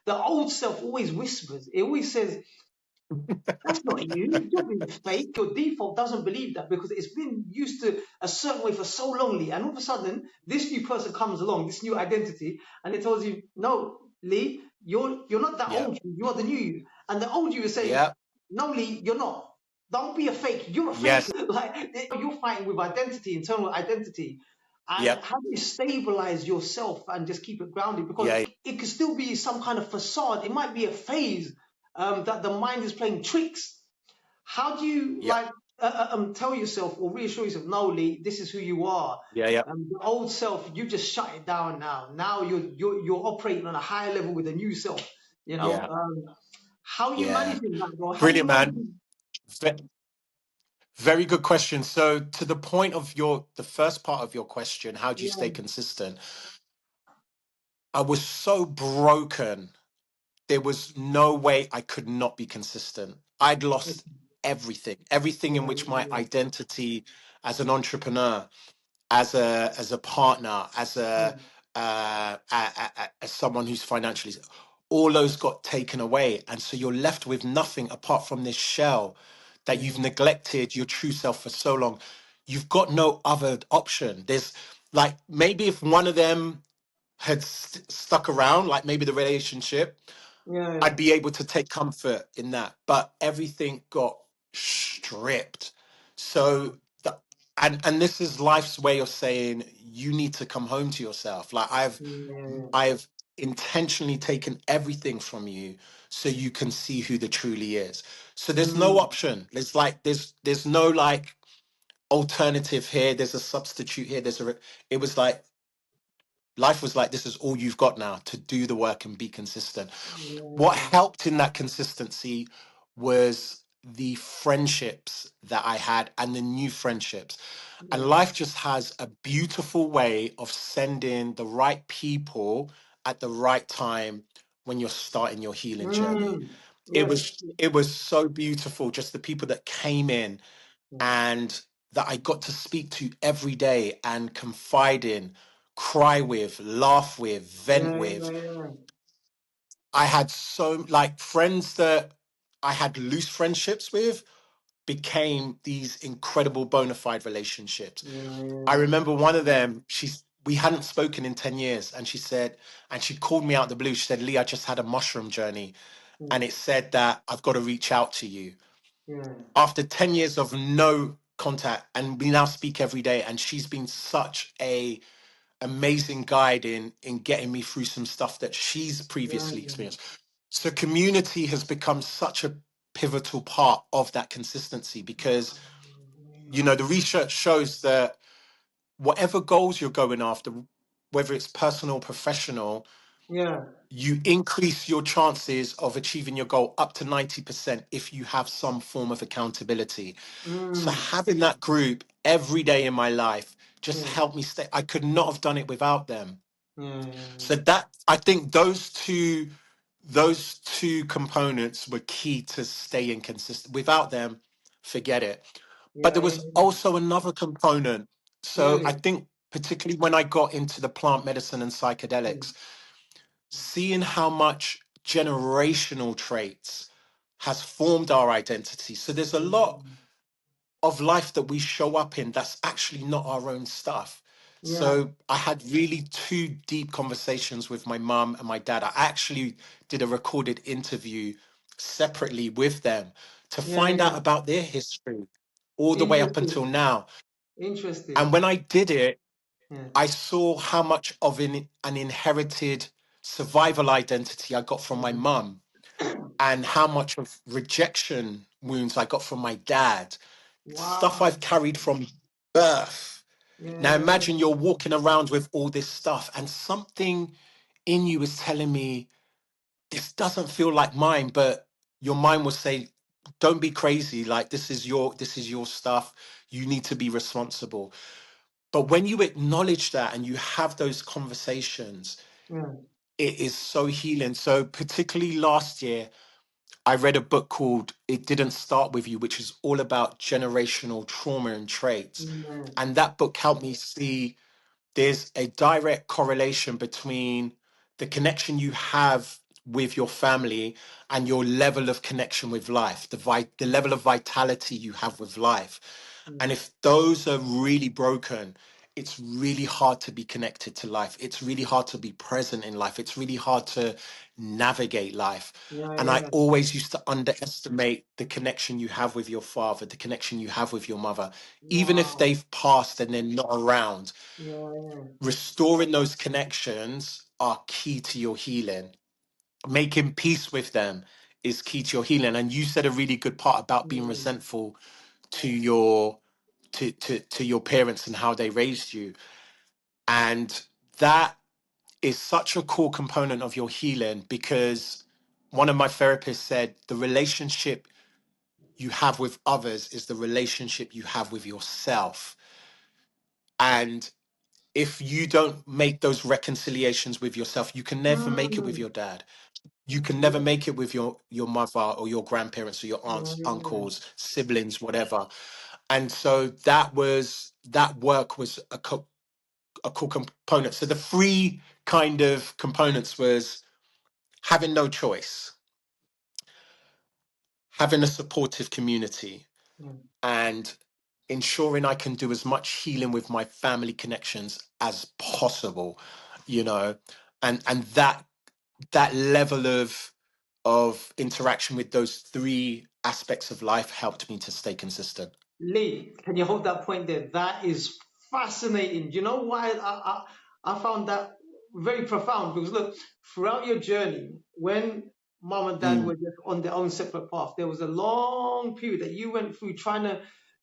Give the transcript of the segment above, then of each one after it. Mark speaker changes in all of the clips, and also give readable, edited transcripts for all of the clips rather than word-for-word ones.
Speaker 1: the old self always whispers. It always says, that's not you. You're being fake. Your default doesn't believe that because it's been used to a certain way for so long, Lee. And all of a sudden, this new person comes along, this new identity, and it tells you, no, Lee, you're not that
Speaker 2: Yeah.
Speaker 1: old you. You're the new you. And the old you is saying,
Speaker 2: Yeah.
Speaker 1: no, Lee, you're not. Don't be a fake. You're a fake.
Speaker 2: Yes.
Speaker 1: Like you're fighting with identity, internal identity. And
Speaker 2: Yep.
Speaker 1: how do you stabilize yourself and just keep it grounded? Because
Speaker 2: Yeah.
Speaker 1: it could still be some kind of facade. It might be a phase that the mind is playing tricks. How do you
Speaker 2: Yeah.
Speaker 1: tell yourself or reassure yourself, no, Lee, this is who you are.
Speaker 2: Yeah. Yeah.
Speaker 1: The old self, you just shut it down now. Now you're operating on a higher level with a new self. You know,
Speaker 2: Yeah.
Speaker 1: how are you
Speaker 2: Yeah.
Speaker 1: managing that, bro? How are you
Speaker 2: Brilliant, man.
Speaker 1: managing?
Speaker 2: Ve- Very good question. So to the point of the first part of your question, how do you stay
Speaker 1: Yeah,
Speaker 2: consistent? I was so broken. There was no way I could not be consistent. I'd lost everything in
Speaker 1: yeah,
Speaker 2: which my identity as an entrepreneur, as a partner, as someone who's financially, all those got taken away, and so you're left with nothing apart from this shell that
Speaker 1: yeah,
Speaker 2: you've neglected your true self for so long. You've got no other option. There's like maybe if one of them had stuck around, like maybe the relationship,
Speaker 1: yeah,
Speaker 2: I'd be able to take comfort in that. But everything got stripped. So the, and this is life's way of saying you need to come home to yourself. Like
Speaker 1: yeah,
Speaker 2: I've intentionally taken everything from you so you can see who the truly is. So there's no
Speaker 1: mm,
Speaker 2: option. There's no like alternative here. There's a substitute here. It was like life was like, this is all you've got now to do the work and be consistent. What
Speaker 1: yeah,
Speaker 2: helped in that consistency was the friendships that I had and the new friendships. And
Speaker 1: yeah,
Speaker 2: life just has a beautiful way of sending the right people at the right time when you're starting your healing journey.
Speaker 1: mm,
Speaker 2: It
Speaker 1: yes,
Speaker 2: was it was so beautiful, just the people that came in
Speaker 1: yeah,
Speaker 2: and that I got to speak to every day and confide in, cry with, laugh with, vent
Speaker 1: yeah,
Speaker 2: with.
Speaker 1: yeah,
Speaker 2: I had so like friends that I had loose friendships with became these incredible bona fide relationships. I
Speaker 1: yeah,
Speaker 2: remember one of them, we hadn't spoken in 10 years, and she said, and she called me out of the blue. She said, Lee, I just had a mushroom journey,
Speaker 1: yeah,
Speaker 2: and it said that I've got to reach out to you.
Speaker 1: yeah,
Speaker 2: After 10 years of no contact, and we now speak every day, and she's been such a amazing guide in getting me through some stuff that she's
Speaker 1: yeah,
Speaker 2: previously experienced. So community has become such a pivotal part of that consistency because the research shows that whatever goals you're going after, whether it's personal, professional,
Speaker 1: yeah,
Speaker 2: you increase your chances of achieving your goal up to 90% if you have some form of accountability. So
Speaker 1: mm,
Speaker 2: having that group every day in my life just
Speaker 1: yeah,
Speaker 2: helped me stay. I could not have done it without them.
Speaker 1: yeah,
Speaker 2: So that I think those two components were key to staying consistent. Without them, forget it. But
Speaker 1: yeah,
Speaker 2: there
Speaker 1: yeah,
Speaker 2: was also another component.
Speaker 1: yeah,
Speaker 2: So I think particularly when I got into the plant medicine and psychedelics, seeing how much generational traits has formed our identity. So there's a lot of life that we show up in that's actually not our own stuff.
Speaker 1: yeah,
Speaker 2: So I had really two deep conversations with my mum and my dad. I actually did a recorded interview separately with them to
Speaker 1: yeah,
Speaker 2: find out
Speaker 1: yeah.
Speaker 2: about their history all the way up until
Speaker 1: Interesting,
Speaker 2: now. And
Speaker 1: interesting.
Speaker 2: when I did it,
Speaker 1: Yeah,
Speaker 2: I saw how much of an inherited survival identity I got from my mum and how much of rejection wounds I got from my dad, stuff
Speaker 1: wow.
Speaker 2: I've carried from birth. Now
Speaker 1: Yeah,
Speaker 2: imagine you're walking around with all this stuff and something in you is telling me this doesn't feel like mine, but your mind will say, don't be crazy. Like this is your stuff. You need to be responsible. But when you acknowledge that and you have those conversations,
Speaker 1: yeah,
Speaker 2: it is so healing. So particularly last year, I read a book called It Didn't Start With You, which is all about generational trauma and traits.
Speaker 1: yeah,
Speaker 2: And that book helped me see there's a direct correlation between the connection you have with your family and your level of connection with life, the level of vitality you have with life. And
Speaker 1: Mm.
Speaker 2: if those are really broken, it's really hard to be connected to life. It's really hard to be present in life. It's really hard to navigate life.
Speaker 1: Yeah,
Speaker 2: And I
Speaker 1: yeah.
Speaker 2: always used to underestimate the connection you have with your father, the connection you have with your mother, even if
Speaker 1: Wow.
Speaker 2: they've passed and they're not around.
Speaker 1: Yeah, yeah.
Speaker 2: Restoring those connections are key to your healing. Making peace with them is key to your healing. And you said a really good part about being
Speaker 1: Mm.
Speaker 2: resentful to your to your parents and how they raised you. And that is such a core component of your healing, because one of my therapists said the relationship you have with others is the relationship you have with yourself. And if you don't make those reconciliations with yourself, you can never make it with
Speaker 1: Mm.
Speaker 2: your dad. You can never
Speaker 1: Yeah,
Speaker 2: make it with your mother or your grandparents or your
Speaker 1: yeah,
Speaker 2: aunts,
Speaker 1: yeah.
Speaker 2: uncles, siblings, whatever. And so that work was a core component. So the three kind of components was having no choice, having a supportive community,
Speaker 1: Yeah.
Speaker 2: and ensuring I can do as much healing with my family connections as possible, you know, and that level of interaction with those three aspects of life helped me to stay consistent.
Speaker 1: Lee, can you hold that point there? That is fascinating. Do you know why I found that very profound? Because look, throughout your journey, when mom and dad were
Speaker 2: Mm,
Speaker 1: just on their own separate path, there was a long period that you went through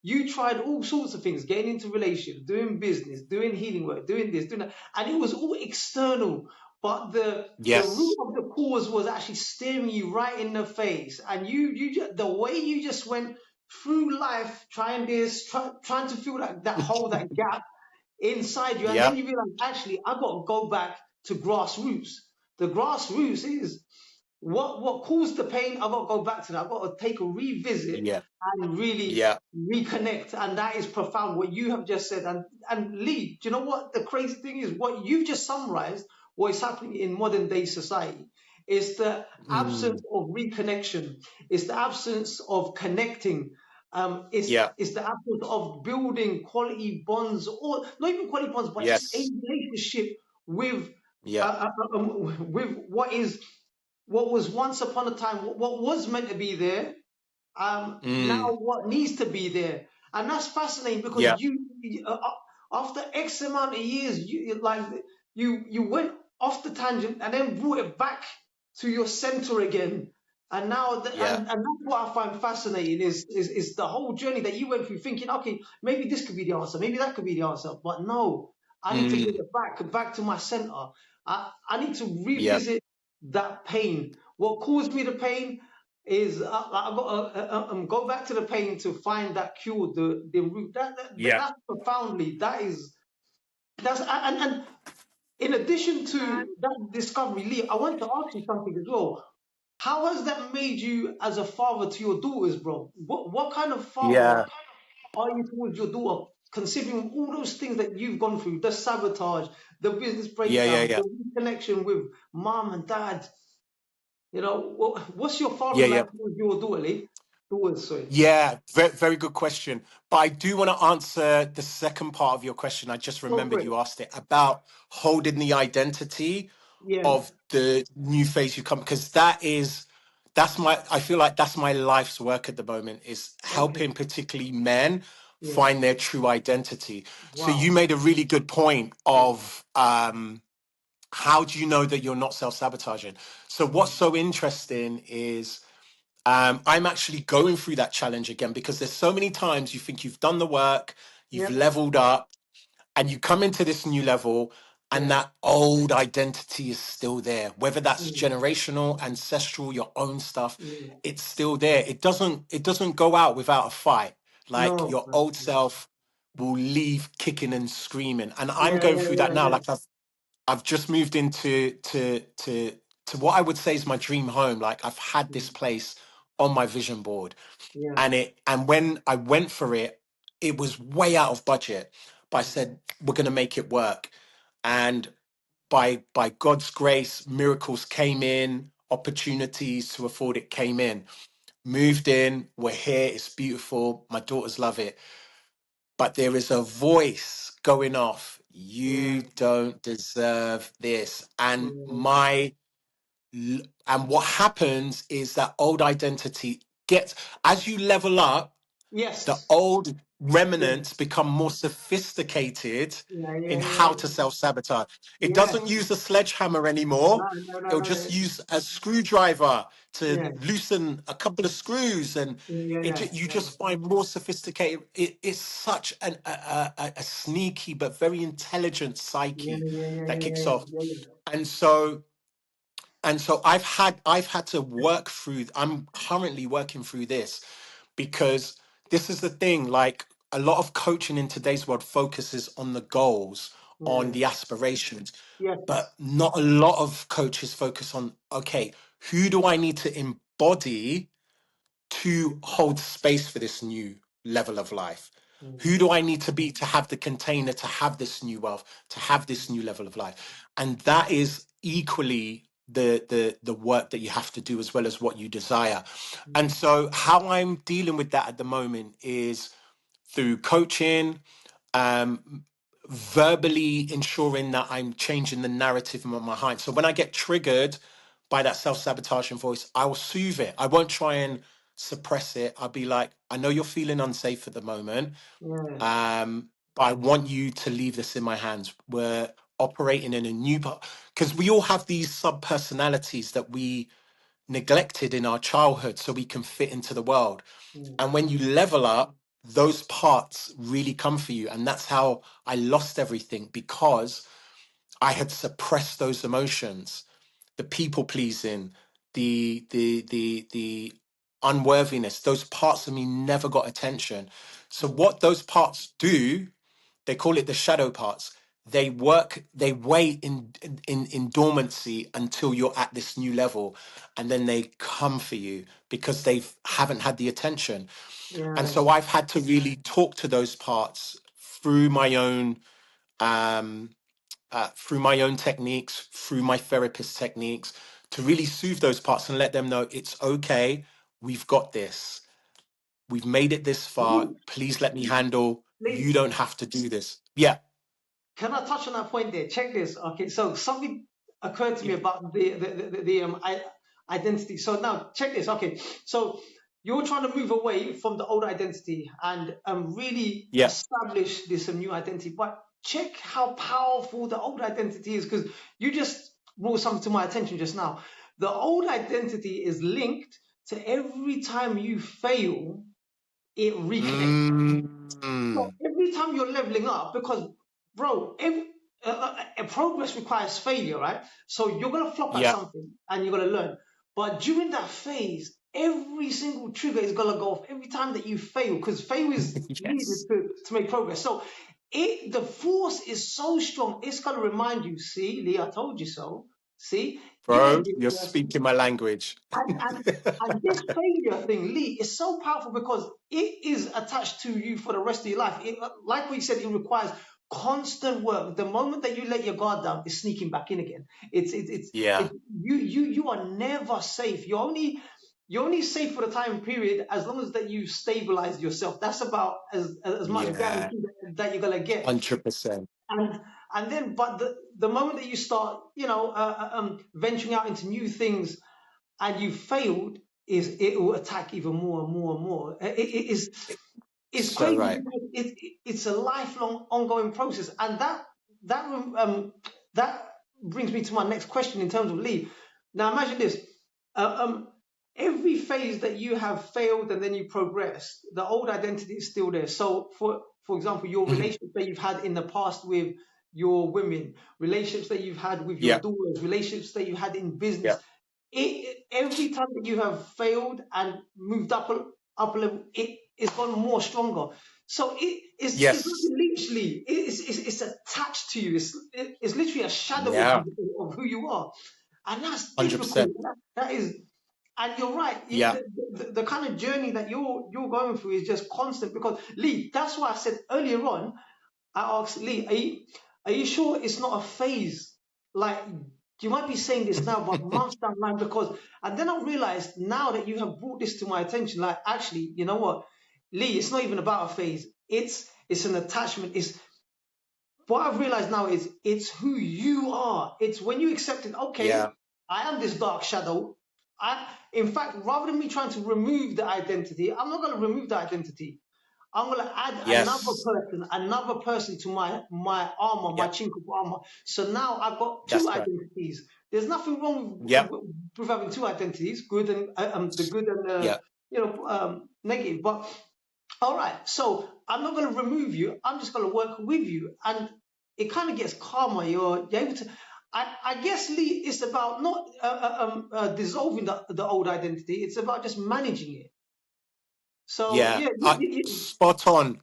Speaker 1: you tried all sorts of things, getting into relationships, doing business, doing healing work, doing this, doing that, and it was all external. But the root
Speaker 2: yes.
Speaker 1: of the cause was actually staring you right in the face, and the way you just went through life trying trying to fill that hole, that gap inside you, and then
Speaker 2: Yeah.
Speaker 1: you realize actually I got to go back to grassroots. The grassroots is what caused the pain. I've got to go back to that. I've got to take a revisit
Speaker 2: Yeah.
Speaker 1: and really
Speaker 2: Yeah.
Speaker 1: reconnect. And that is profound, what you have just said. And Lee, do you know what the crazy thing is? What you've just summarized, what is happening in modern day society, is the absence
Speaker 2: Mm,
Speaker 1: of reconnection. It's the absence of connecting.
Speaker 2: yeah.
Speaker 1: It's the absence of building quality bonds, or not even quality bonds, but just a
Speaker 2: Yes.
Speaker 1: relationship with
Speaker 2: Yeah.
Speaker 1: with what was once upon a time, what was meant to be there, now
Speaker 2: Mm,
Speaker 1: what needs to be there. And that's fascinating because
Speaker 2: yeah.
Speaker 1: after X amount of years, you went off the tangent and then brought it back to your center again. And
Speaker 2: Yeah.
Speaker 1: and that's what I find fascinating is the whole journey that you went through, thinking, okay, maybe this could be the answer, maybe that could be the answer, but no, I need to bring
Speaker 2: Mm,
Speaker 1: it back to my center. I need to
Speaker 2: yeah.
Speaker 1: revisit that pain. What caused me the pain is I've got to go back to the pain to find that cure, the root.
Speaker 2: Yeah.
Speaker 1: That's profoundly, that's and in addition to that discovery, Lee, I want to ask you something as well. How has that made you as a father to your daughters, bro? What kind of father
Speaker 2: Yeah.
Speaker 1: are you towards your daughter, considering all those things that you've gone through, the sabotage, the business
Speaker 2: Yeah. Yeah.
Speaker 1: breakdown,
Speaker 2: Yeah.
Speaker 1: the connection with mom and dad? You know, what's your
Speaker 2: Yeah.
Speaker 1: fathering
Speaker 2: Yeah.
Speaker 1: like towards your daughter, Lee? Daughters, sorry.
Speaker 2: Yeah, very, very good question. But I do want to answer the second part of your question. I just
Speaker 1: Go for
Speaker 2: remembered
Speaker 1: it.
Speaker 2: you asked it about holding the identity
Speaker 1: Yeah.
Speaker 2: of the new phase you come, because that's my, I feel like that's my life's work at the moment, is
Speaker 1: Okay.
Speaker 2: helping particularly men
Speaker 1: Yeah.
Speaker 2: find their true identity. So you
Speaker 1: Wow.
Speaker 2: made a really good point
Speaker 1: Yeah.
Speaker 2: of how do you know that you're not self-sabotaging? So what's
Speaker 1: Mm.
Speaker 2: so interesting is I'm actually going through that challenge again, because there's so many times you think you've done the work, you've
Speaker 1: Yep.
Speaker 2: leveled up, and you come into this new level, and
Speaker 1: Yeah.
Speaker 2: that old identity is still there. Whether that's
Speaker 1: Mm.
Speaker 2: generational, ancestral, your own stuff,
Speaker 1: Yeah.
Speaker 2: it's still there. It doesn't go out without a fight. Like
Speaker 1: No.
Speaker 2: your old self will leave kicking and screaming. And I'm
Speaker 1: Yeah.
Speaker 2: going
Speaker 1: Yeah.
Speaker 2: through that
Speaker 1: Yeah.
Speaker 2: now.
Speaker 1: Yeah.
Speaker 2: Like I've just moved into to what I would say is my dream home. Like I've had this
Speaker 1: Mm.
Speaker 2: place on my vision board,
Speaker 1: Yeah.
Speaker 2: and when I went for it, it was way out of budget. But I
Speaker 1: Mm.
Speaker 2: said we're going to make it work, and by God's grace, miracles came in. opportunities to afford it came in. Moved in, we're here, it's beautiful, my daughters love it. But there is a voice going off.
Speaker 1: Yeah.
Speaker 2: You don't deserve this.
Speaker 1: Yeah.
Speaker 2: And what happens is that old identity gets, as you level up, the
Speaker 1: Yes.
Speaker 2: old
Speaker 1: Yeah.
Speaker 2: remnants become more sophisticated
Speaker 1: Yeah.
Speaker 2: in
Speaker 1: Yeah.
Speaker 2: how
Speaker 1: Yeah.
Speaker 2: to self-sabotage. It
Speaker 1: Yeah.
Speaker 2: doesn't use a sledgehammer
Speaker 1: No.
Speaker 2: anymore.
Speaker 1: No. No.
Speaker 2: It'll
Speaker 1: No.
Speaker 2: just use a screwdriver to
Speaker 1: Yeah.
Speaker 2: loosen a couple of screws, and
Speaker 1: Yeah. Yeah.
Speaker 2: you
Speaker 1: Yeah.
Speaker 2: just find more sophisticated. It's such a sneaky but very intelligent
Speaker 1: Yeah.
Speaker 2: psyche
Speaker 1: Yeah. Yeah.
Speaker 2: that
Speaker 1: Yeah.
Speaker 2: kicks
Speaker 1: Yeah.
Speaker 2: off.
Speaker 1: Yeah. Yeah.
Speaker 2: And so I've had to work through. I'm currently working through this, because this is the thing, like, a lot of coaching in today's world focuses on the goals, on
Speaker 1: Yeah.
Speaker 2: the aspirations,
Speaker 1: Yes.
Speaker 2: but not a lot of coaches focus on, okay, who do I need to embody to hold space for this new level of life?
Speaker 1: Mm.
Speaker 2: Who do I need to be to have the container, to have this new wealth, to have this new level of life? And that is equally the work that you have to do, as well as what you desire. And
Speaker 1: Mm.
Speaker 2: so how I'm dealing with that at the moment is through coaching, um, verbally ensuring that I'm changing the narrative in my mind. So when I get triggered by that self-sabotaging voice, I will soothe it. I won't try and suppress it. I'll be like, I know you're feeling unsafe at the moment,
Speaker 1: Yeah.
Speaker 2: but I want you to leave this in my hands. We're operating in a new, because we all have these sub-personalities that we neglected in our childhood so we can fit into the world.
Speaker 1: Mm.
Speaker 2: And when you level up, those parts really come for you. And that's how I lost everything, because I had suppressed those emotions, the people pleasing, the unworthiness. Those parts of me never got attention. So
Speaker 1: Mm.
Speaker 2: what those parts do, they call it the shadow parts. They wait in dormancy until you're at this new level, and then they come for you because they haven't had the attention. And
Speaker 1: Yeah.
Speaker 2: so I've had to really talk to those parts um, through my own techniques, through my therapist techniques, to really soothe those parts and let them know it's okay. We've got this. We've made it this far.
Speaker 1: Lee,
Speaker 2: Please let me handle. You
Speaker 1: Lee,
Speaker 2: don't have to do this. Yeah.
Speaker 1: can I touch on that point there? Check this. Okay, so something occurred to me about the identity. So now check this. Okay, so you're trying to move away from the old identity and really
Speaker 2: Yeah.
Speaker 1: establish this new identity. But check how powerful the old identity is, because you just brought something to my attention just now. The old identity is linked to every time you fail, it reconnects. So
Speaker 2: Mm.
Speaker 1: every time you're leveling up, because bro, progress requires failure, right? So you're gonna flop at
Speaker 2: Yeah.
Speaker 1: something and you're gonna learn. But during that phase, every single trigger is gonna go off every time that you fail, because fail is needed
Speaker 2: Yes.
Speaker 1: to make progress. So the force is so strong, it's gonna remind you, see, Lee, I told you so. See, you're gonna
Speaker 2: Bro,
Speaker 1: get
Speaker 2: you're
Speaker 1: there.
Speaker 2: speaking my language.
Speaker 1: And this failure thing, Lee, is so powerful because it is attached to you for the rest of your life. Like we said, it requires constant work. The moment that you let your guard down, it's sneaking back in again.
Speaker 2: Yeah.
Speaker 1: You are never safe. You're only safe for the time period as long as that you stabilize yourself. That's about as much
Speaker 2: Yeah.
Speaker 1: guarantee that you're gonna get.
Speaker 2: 100%.
Speaker 1: And then, but the moment that you start, venturing out into new things and you failed, is it will attack even more and more and more. It's
Speaker 2: So
Speaker 1: crazy
Speaker 2: right.
Speaker 1: because it's a lifelong ongoing process, and that that brings me to my next question in terms of Lee. Now imagine this: uh, um, every phase that you have failed and then you progress, the old identity is still there. So for example, your
Speaker 2: Mhm.
Speaker 1: relationships that you've had in the past with your women, relationships that you've had with your
Speaker 2: Yeah.
Speaker 1: daughters, relationships that you had in business,
Speaker 2: Yeah.
Speaker 1: every time that you have failed and moved up a level, it's gone more stronger. So it's like
Speaker 2: Yes.
Speaker 1: literally it's attached to you. It's literally a shadow
Speaker 2: Yeah.
Speaker 1: of who you are, and that's difficult.
Speaker 2: 100%.
Speaker 1: That is, and you're right.
Speaker 2: Yeah.
Speaker 1: The kind of journey that you're going through is just constant. Because Lee, that's why I said earlier on. I asked Lee, are you sure it's not a phase? Like, You might be saying this now, but months down the line, because, and then I realized now that you have brought this to my attention, like, actually, you know what, Lee, it's not even about a phase. It's an attachment. It's what I've realized now is it's who you are. It's when you accept it,
Speaker 2: Yeah.
Speaker 1: okay, I am this dark shadow. In fact, rather than me trying to remove the identity, I'm not going to remove the identity. I'm gonna add
Speaker 2: Yes.
Speaker 1: another person to my armor, my
Speaker 2: Yep.
Speaker 1: chink of armor. So now I've got two
Speaker 2: That's right.
Speaker 1: identities. There's nothing wrong
Speaker 2: Yep.
Speaker 1: with having two identities, good and the good and
Speaker 2: Yep.
Speaker 1: negative. But all right, so I'm not gonna remove you. I'm just gonna work with you, and it kind of gets calmer. You're able to. I guess Lee, it's about not dissolving the old identity. It's about just managing it. So
Speaker 2: Yeah.
Speaker 1: yeah,
Speaker 2: Spot on.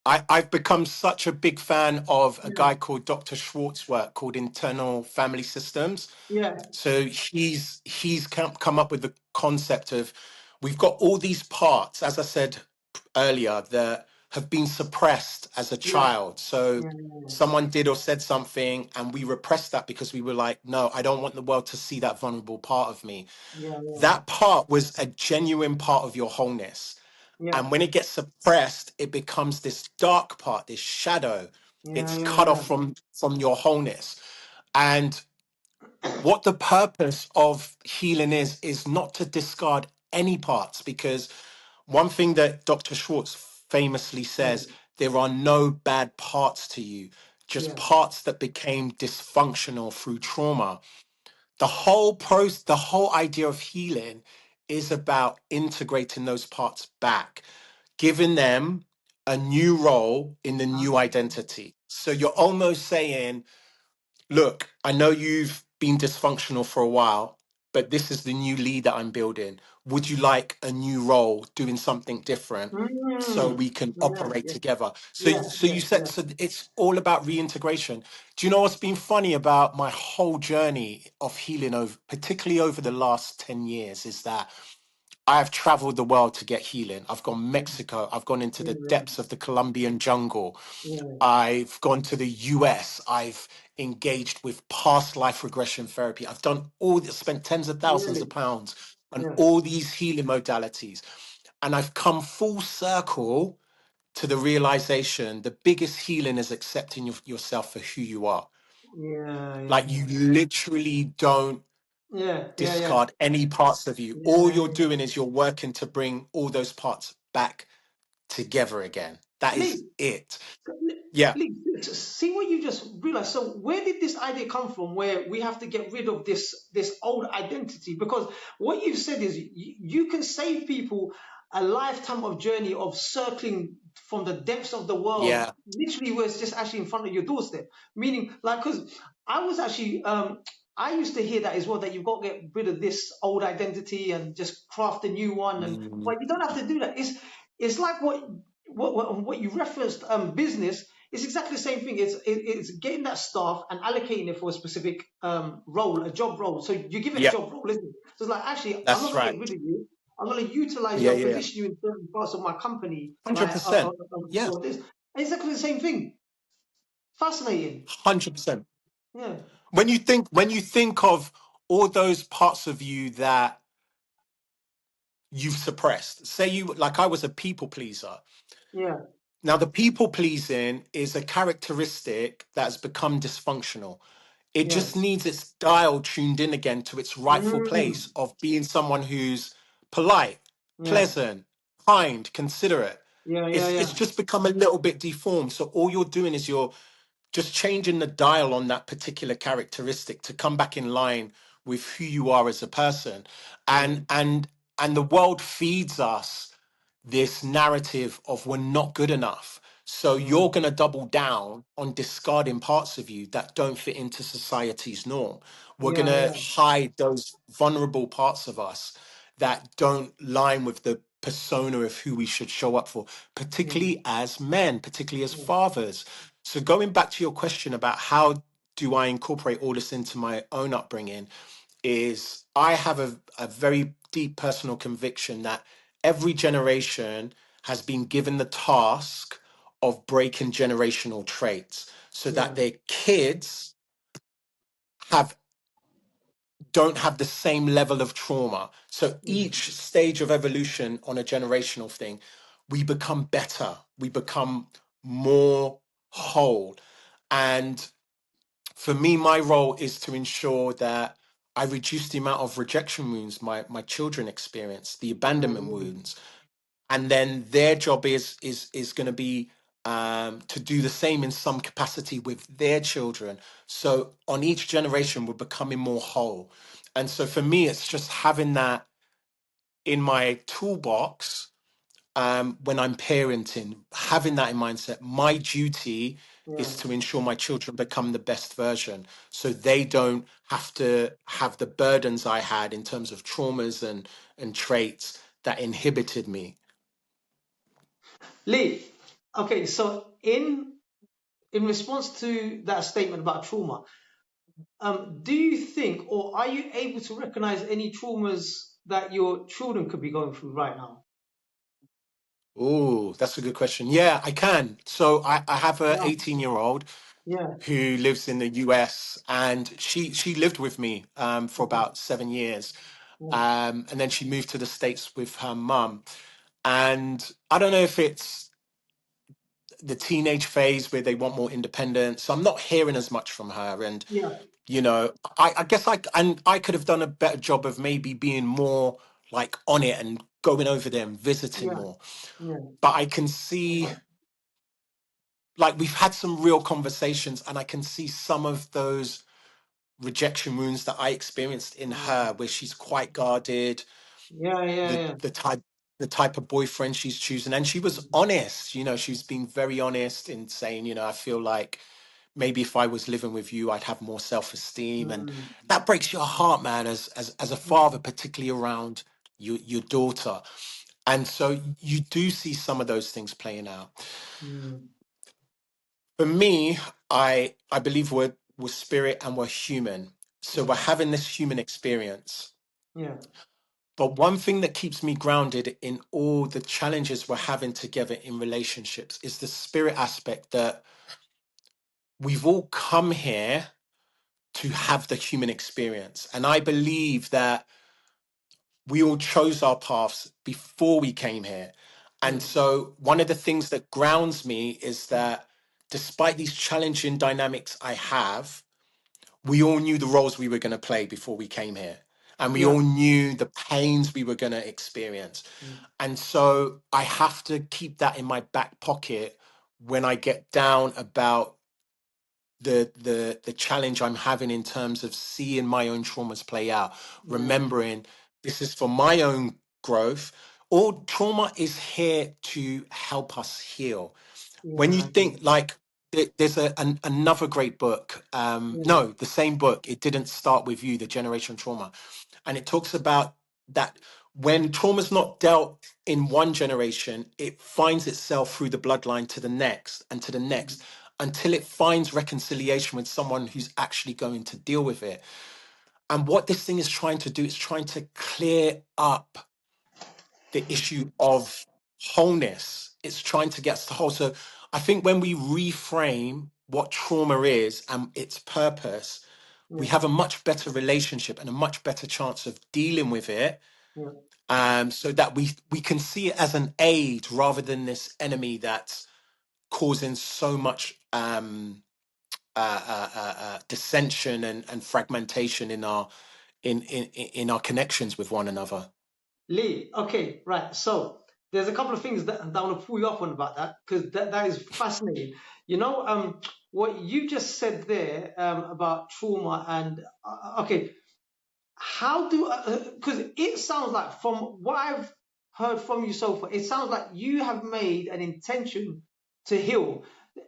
Speaker 2: I've become such a big fan of a
Speaker 1: yeah,
Speaker 2: guy called Dr. Schwartz's work called Internal Family Systems.
Speaker 1: yeah.
Speaker 2: So he's come up with the concept of we've got all these parts, as I said earlier, that have been suppressed as a
Speaker 1: Yeah,
Speaker 2: child. So
Speaker 1: yeah,
Speaker 2: someone did or said something, and we repressed that because we were like, no, I don't want the world to see that vulnerable part of me.
Speaker 1: yeah, yeah,
Speaker 2: That part was a genuine part of your wholeness.
Speaker 1: yeah,
Speaker 2: And when it gets suppressed, it becomes this dark part, this shadow.
Speaker 1: yeah,
Speaker 2: It's
Speaker 1: yeah,
Speaker 2: cut off from your wholeness. And what the purpose of healing is not to discard any parts, because one thing that Dr. Schwartz famously
Speaker 1: yeah,
Speaker 2: says, there are no bad parts to you, just
Speaker 1: yeah,
Speaker 2: parts that became dysfunctional through trauma. The whole idea of healing is about integrating those parts back, giving them a new role in the
Speaker 1: uh,
Speaker 2: new identity. So you're almost saying, look, I know you've been dysfunctional for a while, but this is the new lead that I'm building. Would you like a new role doing something different so we can
Speaker 1: yeah,
Speaker 2: operate
Speaker 1: yeah,
Speaker 2: together? So,
Speaker 1: yeah,
Speaker 2: so
Speaker 1: yeah,
Speaker 2: you said,
Speaker 1: yeah,
Speaker 2: so it's all about reintegration. Do you know what's been funny about my whole journey of healing over, particularly over the last 10 years, is that I've traveled the world to get healing. I've gone Mexico. I've gone into the
Speaker 1: yeah,
Speaker 2: depths of the Colombian jungle.
Speaker 1: yeah,
Speaker 2: I've gone to the US. I've engaged with past life regression therapy. I've done all this, spent tens of thousands
Speaker 1: really,
Speaker 2: of pounds on
Speaker 1: yeah,
Speaker 2: all these healing modalities. And I've come full circle to the realization the biggest healing is accepting yourself for who you are.
Speaker 1: yeah,
Speaker 2: Like
Speaker 1: yeah,
Speaker 2: you literally don't
Speaker 1: yeah, yeah, yeah,
Speaker 2: discard any parts of you. All
Speaker 1: yeah,
Speaker 2: you're
Speaker 1: yeah.
Speaker 2: doing is you're working to bring all those parts back together again. That is
Speaker 1: Lee,
Speaker 2: it. Yeah.
Speaker 1: Lee, see what you just realized. So where did this idea come from where we have to get rid of this old identity? Because what you've said is you can save people a lifetime of journey of circling from the depths of the world,
Speaker 2: Yeah.
Speaker 1: literally where it's just actually in front of your doorstep. Meaning, like, because I was actually I used to hear that as well, that you've got to get rid of this old identity and just craft a new one. And
Speaker 2: Mm,
Speaker 1: but you don't have to do that. It's like what you referenced, business. It's exactly the same thing. It's getting that staff and allocating it for a specific role, a job role. So you give it a
Speaker 2: yeah.
Speaker 1: job role, isn't it? So it's like, actually, I'm not
Speaker 2: That's
Speaker 1: going to get
Speaker 2: right.
Speaker 1: rid of you. I'm going to utilize you
Speaker 2: Yeah.
Speaker 1: and
Speaker 2: Yeah. Yeah.
Speaker 1: position you in certain parts of my company, like
Speaker 2: 100%. Yeah.
Speaker 1: for this. And exactly the same thing. Fascinating.
Speaker 2: 100%.
Speaker 1: Yeah,
Speaker 2: When you think of all those parts of you that you've suppressed, say you, like I was a people pleaser.
Speaker 1: yeah,
Speaker 2: Now, the people pleasing is a characteristic that has become dysfunctional. It just
Speaker 1: yes.
Speaker 2: needs its dial tuned in again to its rightful place
Speaker 1: Mm,
Speaker 2: of being someone who's polite,
Speaker 1: yeah,
Speaker 2: pleasant, kind, considerate.
Speaker 1: yeah, yeah,
Speaker 2: It's
Speaker 1: yeah,
Speaker 2: just become a little bit deformed. So all you're doing is you're just changing the dial on that particular characteristic to come back in line with who you are as a person.
Speaker 1: yeah,
Speaker 2: And the world feeds us this narrative of we're not good enough. So
Speaker 1: yeah,
Speaker 2: you're going to double down on discarding parts of you that don't fit into society's norm. We're going
Speaker 1: yeah,
Speaker 2: to
Speaker 1: yeah,
Speaker 2: hide those vulnerable parts of us that don't line with the persona of who we should show up for,
Speaker 1: yeah,
Speaker 2: particularly as men, particularly as
Speaker 1: yeah,
Speaker 2: fathers. So going back to your question about how do I incorporate all this into my own upbringing, is I have a very deep personal conviction that every generation has been given the task of breaking generational traits so that
Speaker 1: yeah,
Speaker 2: their kids have don't have the same level of trauma. So each stage of evolution on a generational thing, we become better, we become more whole. And for me, my role is to ensure that I reduce the amount of rejection wounds my children experience, the abandonment wounds, and then their job is going to be to do the same in some capacity with their children. So on each generation, we're becoming more whole. And so for me, it's just having that in my toolbox when I'm parenting, having that in mindset. My duty
Speaker 1: Yeah.
Speaker 2: is to ensure my children become the best version so they don't have to have the burdens I had in terms of traumas and traits that inhibited me.
Speaker 1: Lee, okay, so in response to that statement about trauma, do you think, or are you able to recognize any traumas that your children could be going through right now?
Speaker 2: Oh, that's a good question. Yeah, I can. So I have a
Speaker 1: Wow.
Speaker 2: 18-year-old
Speaker 1: Yeah.
Speaker 2: who lives in the US, and she lived with me for
Speaker 1: Okay.
Speaker 2: about 7 years.
Speaker 1: Yeah.
Speaker 2: And then she moved to the States with her mum. And I don't know if it's the teenage phase where they want more independence. So I'm not hearing as much from her. And,
Speaker 1: Yeah.
Speaker 2: you know, I guess I could have done a better job of maybe being more like on it and going over there and visiting
Speaker 1: Yeah.
Speaker 2: more.
Speaker 1: Yeah.
Speaker 2: But I can see, like, we've had some real conversations, and I can see some of those rejection wounds that I experienced in her, where she's quite guarded,
Speaker 1: Yeah. Yeah.
Speaker 2: the
Speaker 1: Yeah.
Speaker 2: the type the type of boyfriend she's choosing. And she was honest, she's been very honest in saying, I feel like maybe if I was living with you, I'd have more self-esteem. And
Speaker 1: Mm.
Speaker 2: that breaks your heart, man, as a father, particularly around your daughter. And so you do see some of those things playing out.
Speaker 1: Mm.
Speaker 2: For me, I believe we're spirit and we're human. So we're
Speaker 1: Yeah.
Speaker 2: having this human experience.
Speaker 1: Yeah.
Speaker 2: But one thing that keeps me grounded in all the challenges we're having together in relationships is the spirit aspect, that we've all come here to have the human experience. And I believe that we all chose our paths before we came here. And
Speaker 1: Yeah.
Speaker 2: so one of the things that grounds me is that despite these challenging dynamics I have, we all knew the roles we were going to play before we came here. And we
Speaker 1: Yeah.
Speaker 2: all knew the pains we were going to experience.
Speaker 1: Mm.
Speaker 2: And so I have to keep that in my back pocket when I get down about the challenge I'm having in terms of seeing my own traumas play out,
Speaker 1: Yeah.
Speaker 2: remembering this is for my own growth. All trauma is here to help us heal. When
Speaker 1: Yeah.
Speaker 2: you
Speaker 1: I agree.
Speaker 2: think, like, there's another great book,
Speaker 1: Yeah.
Speaker 2: no, the same book, It Didn't Start With You, The Generation Trauma, and it talks about that when trauma's not dealt in one generation, it finds itself through the bloodline to the next and to the
Speaker 1: Mm.
Speaker 2: next, until it finds reconciliation with someone who's actually going to deal with it. And what this thing is trying to do is trying to clear up the issue of wholeness. It's trying to get us to whole. So I think when we reframe what trauma is and its purpose, we
Speaker 1: Yeah.
Speaker 2: have a much better relationship and a much better chance of dealing with it,
Speaker 1: Yeah.
Speaker 2: so that we can see it as an aid rather than this enemy that's causing so much dissension and fragmentation in our connections with one another.
Speaker 1: Lee, okay, right. So there's a couple of things that I want to pull you up on about that, because that is fascinating. What you just said there about trauma and okay, how do because it sounds like, from what I've heard from you so far, it sounds like you have made an intention to heal.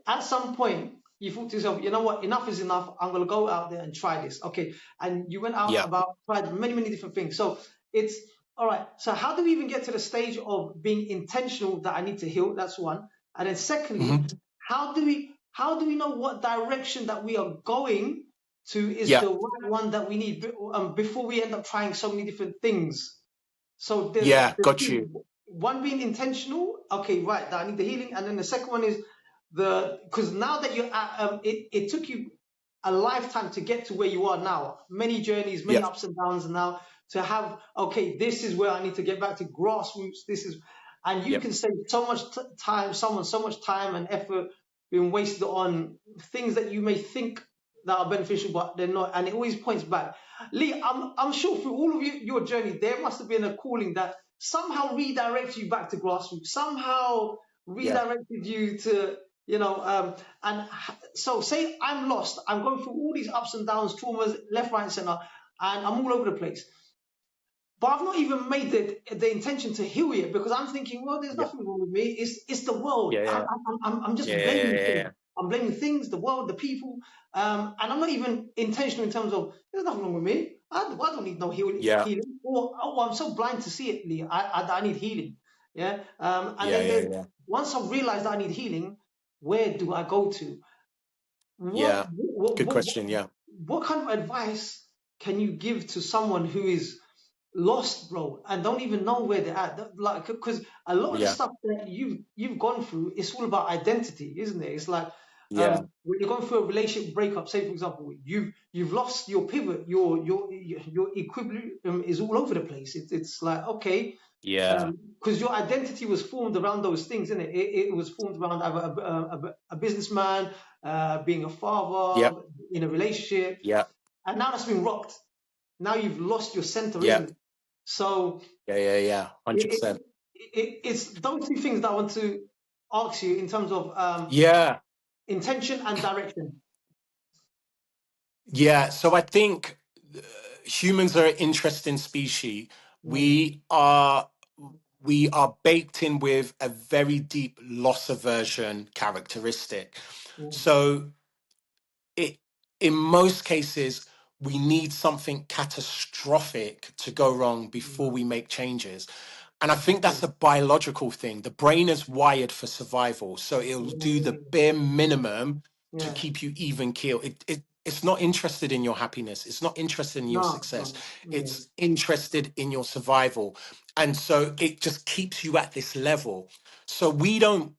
Speaker 1: At some point you thought to yourself, you know what, enough is enough, I'm going to go out there and try this. Okay, and you went out
Speaker 2: Yeah.
Speaker 1: about, tried many different things. So it's all right. So how do we even get to the stage of being intentional that I need to heal? That's one. And then secondly,
Speaker 2: Hmm.
Speaker 1: how do we know what direction that we are going to is
Speaker 2: Yeah.
Speaker 1: the right one that we need, before we end up trying so many different things? So
Speaker 2: Yeah.
Speaker 1: there's
Speaker 2: Got you.
Speaker 1: one being intentional. Okay, right. That I need the healing, and then the second one is the, because now that you're at, it took you a lifetime to get to where you are now. Many journeys, many
Speaker 2: Yep.
Speaker 1: ups and downs, and now to have, okay, this is where I need to get back to grassroots. This is, and you
Speaker 2: Yep.
Speaker 1: can save so much time, so much time and effort being wasted on things that you may think that are beneficial, but they're not. And it always points back. Lee, I'm sure through all of your journey, there must have been a calling that somehow redirected you back to grassroots, somehow
Speaker 2: Yeah.
Speaker 1: redirected you to, and so say I'm lost, I'm going through all these ups and downs, traumas, left, right, and center, and I'm all over the place. But I've not even made the intention to heal yet because I'm thinking, well, there's
Speaker 2: Yeah.
Speaker 1: nothing wrong with me. It's the world.
Speaker 2: Yeah. Yeah.
Speaker 1: I'm
Speaker 2: Yeah.
Speaker 1: just
Speaker 2: Yeah.
Speaker 1: blaming things.
Speaker 2: Yeah.
Speaker 1: I'm blaming things, the world, the people, and I'm not even intentional in terms of there's nothing wrong with me. I don't need no
Speaker 2: Yeah.
Speaker 1: healing. Or oh, I'm so blind to see it, Lee. I need healing. Yeah. And
Speaker 2: Yeah.
Speaker 1: then
Speaker 2: Yeah. Yeah.
Speaker 1: once I realize that I need healing, where do I go to? What
Speaker 2: Yeah.
Speaker 1: what
Speaker 2: Good
Speaker 1: what
Speaker 2: question. Yeah.
Speaker 1: what kind of advice can you give to someone who is lost, bro, and don't even know where they're at? Like, because a lot of the
Speaker 2: Yeah.
Speaker 1: stuff that you've gone through, it's all about identity, isn't it? It's like
Speaker 2: Yeah.
Speaker 1: when you're going through a relationship breakup, say for example, you've lost your pivot, your equilibrium is all over the place. It's like, okay,
Speaker 2: Yeah.
Speaker 1: because your identity was formed around those things, isn't it? It was formed around a businessman, being a
Speaker 2: Yep.
Speaker 1: father, in a relationship,
Speaker 2: Yep.
Speaker 1: and now that's been rocked. Now you've lost your center, isn't
Speaker 2: Yep.
Speaker 1: it? So
Speaker 2: Yeah. Yeah. Yeah.
Speaker 1: it,
Speaker 2: 100%.
Speaker 1: it's those two things that I want to ask you in terms of
Speaker 2: Yeah.
Speaker 1: intention and direction.
Speaker 2: Yeah. So I think humans are an interesting species.
Speaker 1: Mm,
Speaker 2: We are we are baked in with a very deep loss aversion characteristic.
Speaker 1: mm,
Speaker 2: So it in most cases we need something catastrophic to go wrong before
Speaker 1: mm,
Speaker 2: we make changes. And I think that's
Speaker 1: okay.
Speaker 2: a biological thing. The brain is wired for survival, so it'll do the
Speaker 1: Mm,
Speaker 2: bare minimum to
Speaker 1: yeah.
Speaker 2: keep you even keel. It's not interested in your happiness. It's not interested in your
Speaker 1: No.
Speaker 2: success.
Speaker 1: No. Yeah.
Speaker 2: It's interested in your survival. And so it just keeps you at this level. So we don't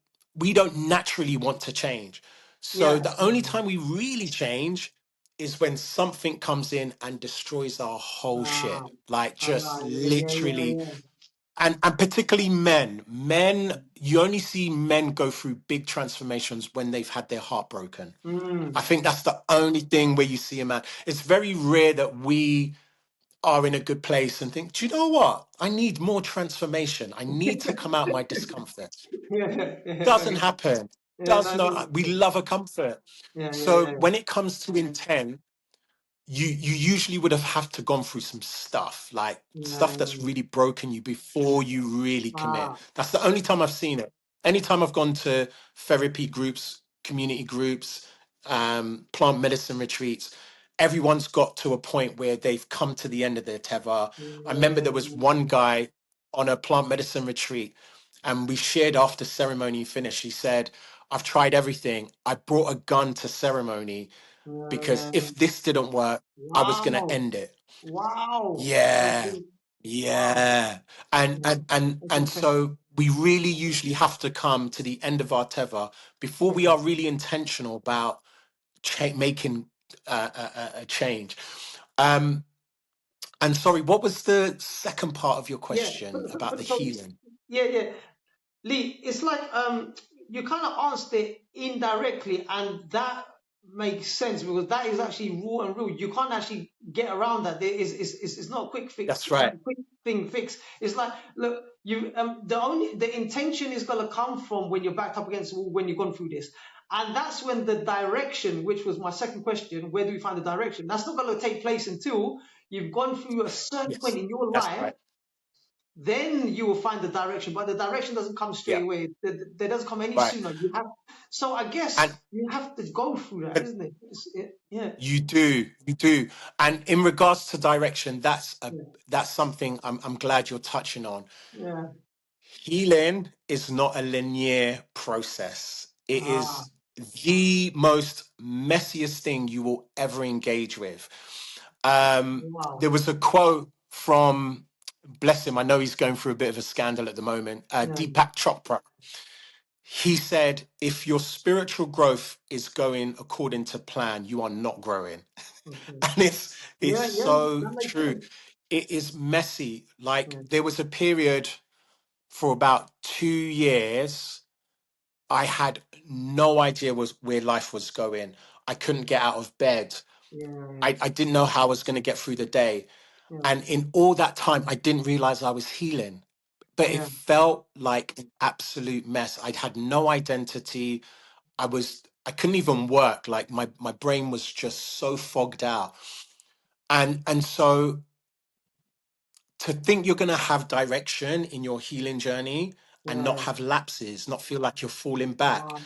Speaker 2: naturally want to change. So
Speaker 1: Yeah.
Speaker 2: the only time we really change is when something comes in and destroys our whole
Speaker 1: Ah,
Speaker 2: shit. Like just
Speaker 1: yeah. Yeah.
Speaker 2: literally,
Speaker 1: Yeah.
Speaker 2: and particularly men, you only see men go through big transformations when they've had their heart broken. I
Speaker 1: Mm.
Speaker 2: think that's the only thing where you see a man. It's very rare that we are in a good place and think, do you know what? I need more transformation. I need to come out my discomfort.
Speaker 1: Yeah. Yeah.
Speaker 2: Doesn't happen.
Speaker 1: Yeah.
Speaker 2: Does
Speaker 1: No.
Speaker 2: not. We love a comfort.
Speaker 1: Yeah. Yeah.
Speaker 2: So
Speaker 1: Yeah.
Speaker 2: when it comes to intent, you usually would have to gone through some stuff, like
Speaker 1: Yeah.
Speaker 2: stuff that's
Speaker 1: Yeah.
Speaker 2: really broken you before you really commit.
Speaker 1: Ah.
Speaker 2: That's the only time I've seen it. Anytime I've gone to therapy groups, community groups, plant medicine retreats, everyone's got to a point where they've come to the end of their tether. I remember there was one
Speaker 1: Mm,
Speaker 2: guy on a plant medicine retreat, and we shared after ceremony finished. He said, I've tried everything. I brought a gun to ceremony because
Speaker 1: yeah.
Speaker 2: if this didn't work, I was going to
Speaker 1: Wow.
Speaker 2: end it.
Speaker 1: Wow.
Speaker 2: Yeah.
Speaker 1: Okay. Wow.
Speaker 2: Yeah. And
Speaker 1: Yeah.
Speaker 2: and and
Speaker 1: That's
Speaker 2: and
Speaker 1: intense.
Speaker 2: so we really usually have to come to the end of our tether before we
Speaker 1: Yeah.
Speaker 2: are really intentional about making a change. Um, and sorry, what was the second part of your
Speaker 1: Yeah.
Speaker 2: question about the
Speaker 1: So
Speaker 2: healing?
Speaker 1: yeah, yeah. Lee, it's like you kind of answered it indirectly, and that makes sense because that is actually raw and real. You can't actually get around that. There is it's not a quick fix,
Speaker 2: That's right.
Speaker 1: quick thing fix. It's like look, you the intention is gonna come from when you're backed up against the wall when you've gone through this. And that's when the direction, which was my second question, where do we find the direction? That's not going to take place until you've gone through a certain point
Speaker 2: Yes.
Speaker 1: in your
Speaker 2: That's
Speaker 1: life,
Speaker 2: right.
Speaker 1: then you will find the direction. But the direction doesn't come straight
Speaker 2: Yeah.
Speaker 1: away. There doesn't come any
Speaker 2: Right.
Speaker 1: sooner. You have, so I guess
Speaker 2: And
Speaker 1: you have to go through that, isn't it? Yeah,
Speaker 2: you do. And in regards to direction,
Speaker 1: yeah,
Speaker 2: that's something I'm glad you're touching on.
Speaker 1: yeah.
Speaker 2: Healing is not a linear process. It
Speaker 1: Ah,
Speaker 2: is the most messiest thing you will ever engage with. There
Speaker 1: wow.
Speaker 2: was a quote from, bless him, I know he's going through a bit of a scandal at the moment,
Speaker 1: Yeah,
Speaker 2: Deepak Chopra. he said, if your spiritual growth is going according to plan, you are not growing.
Speaker 1: Okay.
Speaker 2: And it's
Speaker 1: Yeah, yeah,
Speaker 2: so
Speaker 1: that makes
Speaker 2: true.
Speaker 1: sense.
Speaker 2: It is messy. Like
Speaker 1: Yeah,
Speaker 2: there was a period for about 2 years, I had no idea where life was going. I couldn't get out of bed.
Speaker 1: yeah,
Speaker 2: I didn't know how I was going to get through the day.
Speaker 1: yeah,
Speaker 2: And in all that time, I didn't realize I was healing. But it
Speaker 1: yeah,
Speaker 2: felt like an absolute mess. I'd had no identity. I couldn't even work. Like my brain was just so fogged out. And so to think you're going to have direction in your healing journey and not
Speaker 1: yeah.
Speaker 2: have lapses, not feel like you're falling back,
Speaker 1: Wow,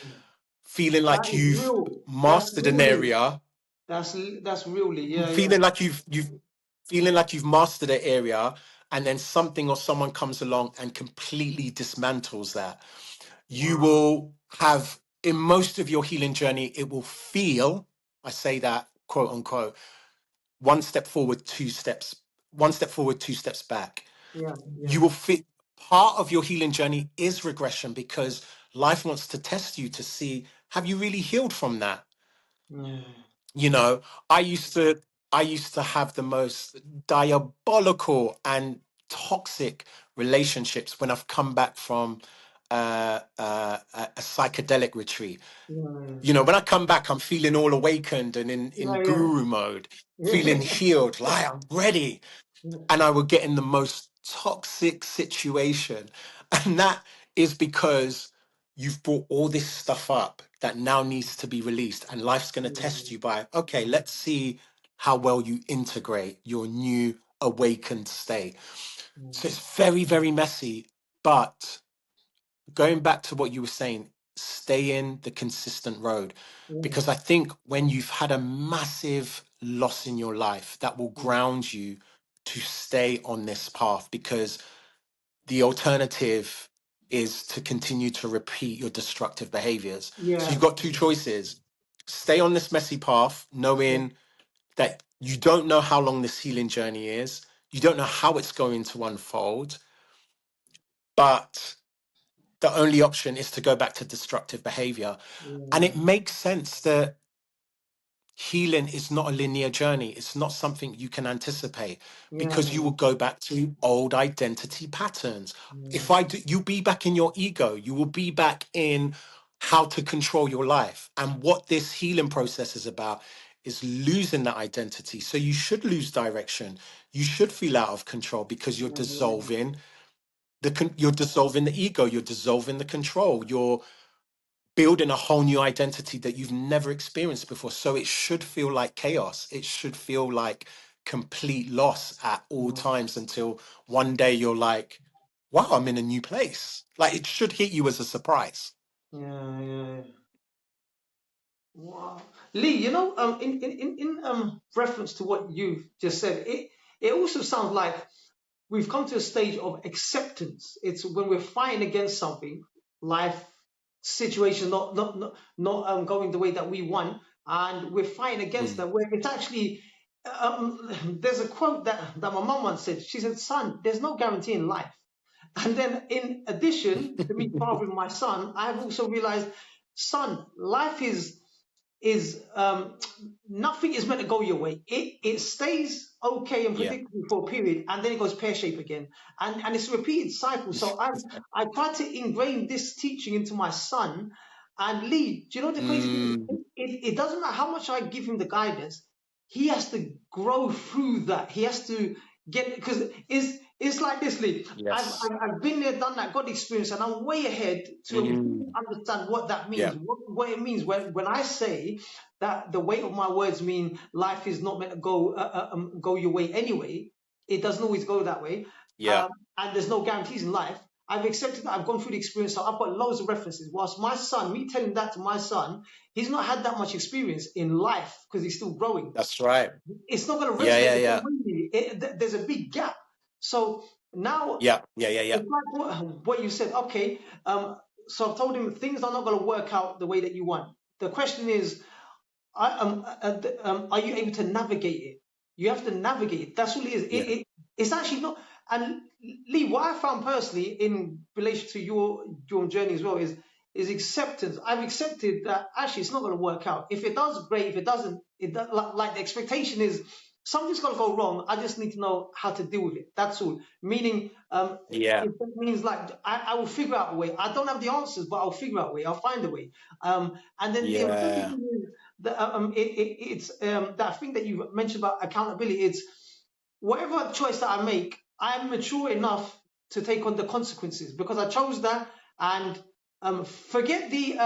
Speaker 2: feeling
Speaker 1: that
Speaker 2: like
Speaker 1: is
Speaker 2: you've
Speaker 1: real. That's
Speaker 2: mastered an
Speaker 1: really.
Speaker 2: area,
Speaker 1: That's really. Yeah, yeah.
Speaker 2: feeling like you've feeling like you've mastered an area, and then something or someone comes along and completely dismantles that. You
Speaker 1: Wow.
Speaker 2: will have, in most of your healing journey, it will feel, I say that quote unquote, one step forward, one step forward, two steps back.
Speaker 1: Yeah, yeah,
Speaker 2: You will fit, part of your healing journey is regression, because life wants to test you to see, have you really healed from that?
Speaker 1: yeah,
Speaker 2: You know, I used to I used to have the most diabolical and toxic relationships when I've come back from a psychedelic retreat.
Speaker 1: yeah,
Speaker 2: You know, when I come back, I'm feeling all awakened and in
Speaker 1: yeah, yeah,
Speaker 2: guru mode, feeling
Speaker 1: yeah,
Speaker 2: healed, like I'm ready.
Speaker 1: yeah,
Speaker 2: And I would get in the most toxic situation. And that is because you've brought all this stuff up that now needs to be released. And life's going to test you by, okay, let's see how well you integrate your new awakened state. So it's very, very messy. But going back to what you were saying, stay in the consistent road.
Speaker 1: yeah,
Speaker 2: Because I think when you've had a massive loss in your life, that will ground you to stay on this path, because the alternative is to continue to repeat your destructive behaviors. So
Speaker 1: yeah,
Speaker 2: you've got two choices: stay on this messy path,
Speaker 1: yeah,
Speaker 2: knowing that you don't know how long this healing journey is, you don't know how it's going to unfold, but the only option is to go back to destructive behavior. And it makes sense that healing is not a linear journey. It's not something you can anticipate,
Speaker 1: yeah,
Speaker 2: because you will go back to old identity patterns.
Speaker 1: yeah,
Speaker 2: If I do, you'll be back in your ego, you will be back in how to control your life. And what this healing process is about is losing that identity. So you should lose direction. You should feel out of control, because you're dissolving you're dissolving the ego, you're dissolving the control, you're building a whole new identity that you've never experienced before. So it should feel like chaos. It should feel like complete loss at all times, until one day you're like, wow, I'm in a new place. Like it should hit you as a surprise.
Speaker 1: yeah, yeah. Wow. Lee, in reference to what you've just said, it also sounds like we've come to a stage of acceptance. It's when we're fighting against something, life situation not going the way that we want, and we're fighting against
Speaker 2: Mm,
Speaker 1: that. Where it's actually there's a quote that my mom once said. She said, "Son, there's no guarantee in life." And then, in addition to me fathering my son, I've also realized, son, life is nothing is meant to go your way. It stays okay and
Speaker 2: yeah.
Speaker 1: predictable for a period, and then it goes pear shaped again, and it's a repeated cycle. So I try to ingrain this teaching into my son. And Lee, do you know the crazy thing?
Speaker 2: Mm,
Speaker 1: It doesn't matter how much I give him the guidance. He has to grow through that. He has to get, because it's like this, Lee.
Speaker 2: yes.
Speaker 1: I've been there, done that, got the experience, and I'm way ahead to really
Speaker 2: Mm,
Speaker 1: understand what that means,
Speaker 2: yeah.
Speaker 1: what it means when I say that the weight of my words mean life is not meant to go your way anyway. It doesn't always go that way,
Speaker 2: Yeah.
Speaker 1: um, and there's no guarantees in life. I've accepted that. I've gone through the experience, so I've got loads of references. Whilst my son, me telling that to my son, he's not had that much experience in life because he's still growing.
Speaker 2: That's right.
Speaker 1: It's not going to
Speaker 2: Yeah.
Speaker 1: resonate
Speaker 2: Yeah.
Speaker 1: the same
Speaker 2: Yeah.
Speaker 1: way. There's a big gap. So now
Speaker 2: Yeah. Yeah. Yeah. Yeah.
Speaker 1: it's like what you said. Okay, so I've told him things are not going to work out the way that you want. The question is, are you able to navigate it? You have to navigate it. That's all it is.
Speaker 2: Yeah.
Speaker 1: It's actually not. And Lee, what I found personally in relation to your journey as well is is acceptance. I've accepted that actually it's not going to work out. If it does, great. If it doesn't, like the expectation is something's going to go wrong. I just need to know how to deal with it. That's all. Meaning,
Speaker 2: Yeah.
Speaker 1: if that means like I will figure out a way. I don't have the answers, but I'll figure out a way. I'll find a way. And then the important
Speaker 2: Yeah.
Speaker 1: thing is that it's that thing that you mentioned about accountability. It's whatever choice that I make, I'm mature enough to take on the consequences because I chose that. And forget the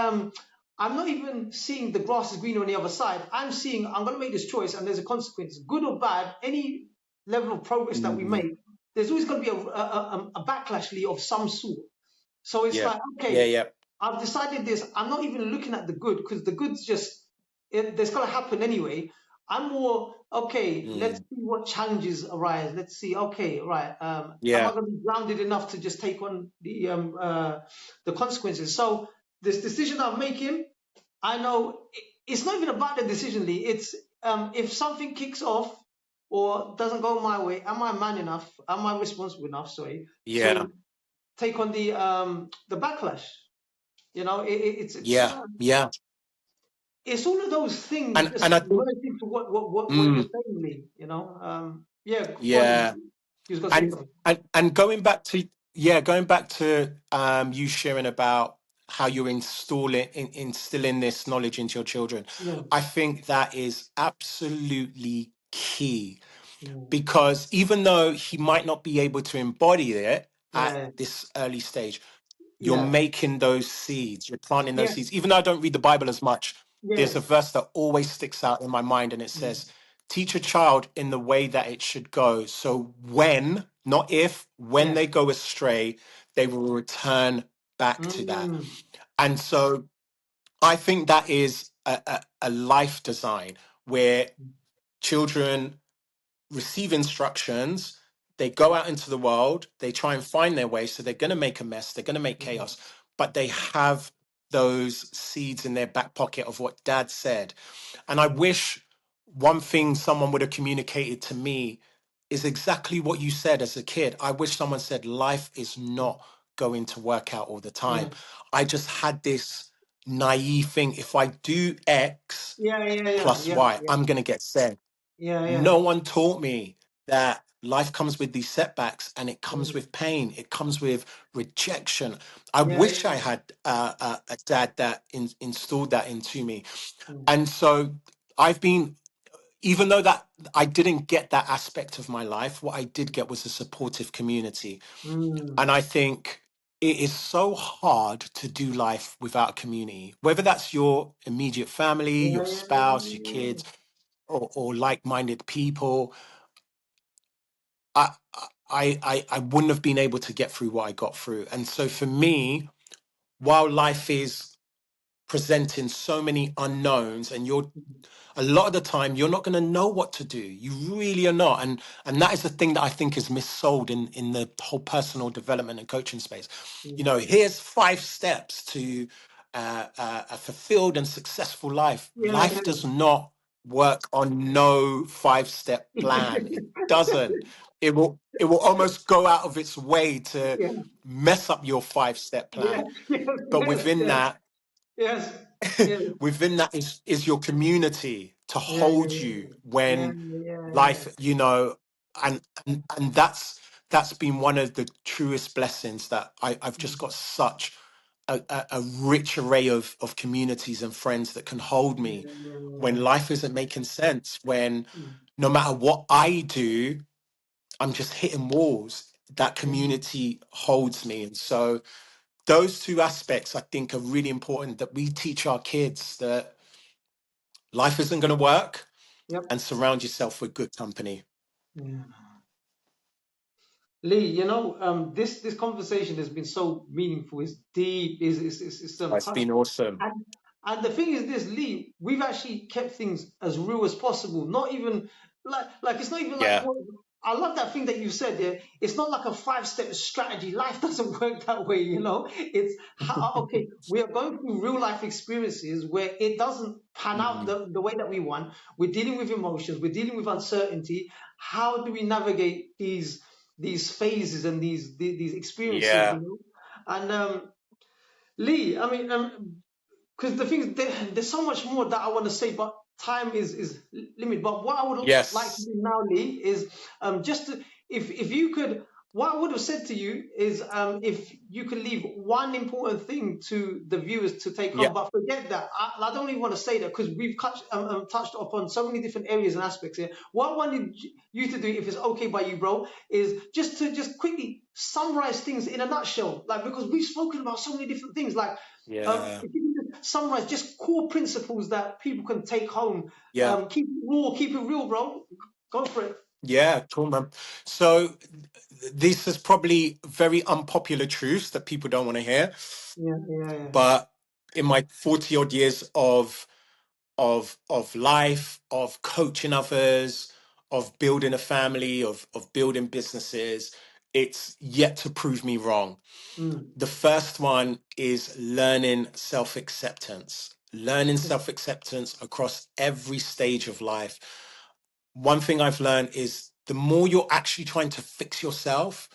Speaker 1: I'm not even seeing the grass is greener on the other side. I'm seeing I'm going to make this choice and there's a consequence, good or bad. Any level of progress that we
Speaker 2: Mm,
Speaker 1: make, there's always going to be a backlash, Lee, of some sort. So it's
Speaker 2: yeah.
Speaker 1: like,
Speaker 2: Yeah.
Speaker 1: okay,
Speaker 2: Yeah.
Speaker 1: I've decided this. I'm not even looking at the good because the good's just there's gonna happen anyway. I'm more okay. Let's
Speaker 2: Mm,
Speaker 1: see what challenges arise. Let's see. Okay, right. Am I
Speaker 2: yeah.
Speaker 1: going to be grounded enough to just take on the consequences? So this decision I'm making, I know it's not even about the decision, Lee. It's if something kicks off or doesn't go my way, am I man enough? Am I responsible enough? Sorry,
Speaker 2: Yeah.
Speaker 1: to take on the backlash. You know,
Speaker 2: Yeah. Yeah.
Speaker 1: it's all of those things
Speaker 2: And
Speaker 1: just
Speaker 2: I think
Speaker 1: merge into what you're
Speaker 2: mm,
Speaker 1: saying, Lee. You know, yeah. Go on,
Speaker 2: yeah.
Speaker 1: Lee. You was gonna say
Speaker 2: And
Speaker 1: something.
Speaker 2: and going back to yeah, going back to you sharing about how you're instilling this knowledge into your children,
Speaker 1: Yeah,
Speaker 2: I think that is absolutely key
Speaker 1: yeah,
Speaker 2: because even though he might not be able to embody it at
Speaker 1: yeah,
Speaker 2: this early stage, you're
Speaker 1: yeah,
Speaker 2: making those seeds, you're planting those
Speaker 1: yeah,
Speaker 2: seeds. Even though I don't read the Bible as much,
Speaker 1: yeah,
Speaker 2: there's a verse that always sticks out in my mind, and it
Speaker 1: mm,
Speaker 2: says, teach a child in the way that it should go. So when, not if, when
Speaker 1: yeah,
Speaker 2: they go astray, they will return back to that.
Speaker 1: mm,
Speaker 2: And so I think that is a life design where children receive instructions, they go out into the world, they try and find their way. So they're going to make a mess, they're going to make
Speaker 1: mm,
Speaker 2: chaos, but they have those seeds in their back pocket of what dad said. And I wish one thing someone would have communicated to me is exactly what you said as a kid. I wish someone said, life is not going to work out all the
Speaker 1: yeah,
Speaker 2: time. I just had this naive thing. If I do X
Speaker 1: yeah, yeah, yeah,
Speaker 2: plus
Speaker 1: yeah,
Speaker 2: Y,
Speaker 1: yeah,
Speaker 2: I'm going to get Z.
Speaker 1: yeah, yeah,
Speaker 2: No one taught me that life comes with these setbacks and it comes
Speaker 1: mm,
Speaker 2: with pain. It comes with rejection. I
Speaker 1: yeah,
Speaker 2: wish I had a dad that installed that into me.
Speaker 1: mm,
Speaker 2: And so I've been, even though that I didn't get that aspect of my life, what I did get was a supportive community.
Speaker 1: mm,
Speaker 2: And I think it is so hard to do life without a community, whether that's your immediate family,
Speaker 1: yeah,
Speaker 2: your
Speaker 1: yeah, yeah,
Speaker 2: spouse, your kids, or like-minded people. I, I wouldn't have been able to get through what I got through. And so for me, while life is presenting so many unknowns and you're a lot of the time you're not going to know what to do, you really are not, and that is the thing that I think is missold in the whole personal development and coaching space. You
Speaker 1: mm,
Speaker 2: know, here's 5 steps to a fulfilled and successful life.
Speaker 1: yeah,
Speaker 2: Life does not work on no 5-step
Speaker 1: yeah,
Speaker 2: plan. It doesn't. It will almost go out of its way to
Speaker 1: yeah,
Speaker 2: mess up your 5-step
Speaker 1: yes,
Speaker 2: plan.
Speaker 1: yes,
Speaker 2: But
Speaker 1: yes,
Speaker 2: within
Speaker 1: yes,
Speaker 2: that,
Speaker 1: yes, yes,
Speaker 2: within that is your community to
Speaker 1: yeah,
Speaker 2: hold you
Speaker 1: yeah,
Speaker 2: when
Speaker 1: yeah, yeah,
Speaker 2: life, and that's been one of the truest blessings that I've just got such a rich array of communities and friends that can hold
Speaker 1: yeah,
Speaker 2: me
Speaker 1: yeah,
Speaker 2: when
Speaker 1: yeah,
Speaker 2: life isn't making sense, when
Speaker 1: yeah.
Speaker 2: no matter what I do, I'm just hitting walls. That
Speaker 1: Mm,
Speaker 2: community holds me. And so those two aspects I think are really important, that we teach our kids that life isn't going to work,
Speaker 1: yep.
Speaker 2: and surround yourself with good company.
Speaker 1: Yeah. Lee, you know, this conversation has been so meaningful. It's deep. It's
Speaker 2: It's
Speaker 1: touched.
Speaker 2: been awesome.
Speaker 1: And and the thing is, this Lee, we've actually kept things as real as possible. Not even like it's not even like
Speaker 2: Yeah.
Speaker 1: what I love that thing that you said. Yeah, it's not like a 5-step strategy. Life doesn't work that way. You know, it's how, okay. We are going through real life experiences where it doesn't pan out
Speaker 2: Mm,
Speaker 1: the way that we want. We're dealing with emotions. We're dealing with uncertainty. How do we navigate these phases and these experiences?
Speaker 2: yeah.
Speaker 1: You know, and Lee, I mean, because the thing is, there's so much more that I want to say, but time is limited. But what I would like to
Speaker 2: Yes.
Speaker 1: do now, Lee, is just to, if you could, what I would have said to you is if you could leave one important thing to the viewers to take
Speaker 2: Yeah.
Speaker 1: home, but forget that. I don't even want to say that because we've touched upon so many different areas and aspects here. What I wanted you to do, if it's okay by you, bro, is just quickly summarize things in a nutshell, like because we've spoken about so many different things, like.
Speaker 2: Yeah.
Speaker 1: If you can just summarize just core principles that people can take home.
Speaker 2: Yeah.
Speaker 1: Keep it raw, keep it real, bro. Go for it.
Speaker 2: Yeah. Cool, man. So this is probably very unpopular truths that people don't want to hear,
Speaker 1: Yeah, yeah, yeah.
Speaker 2: but in my 40 odd years of life, of coaching others, of building a family, of building businesses, it's yet to prove me wrong.
Speaker 1: Mm.
Speaker 2: The first one is learning self-acceptance. Learning
Speaker 1: Okay.
Speaker 2: self-acceptance across every stage of life. One thing I've learned is the more you're actually trying to fix yourself,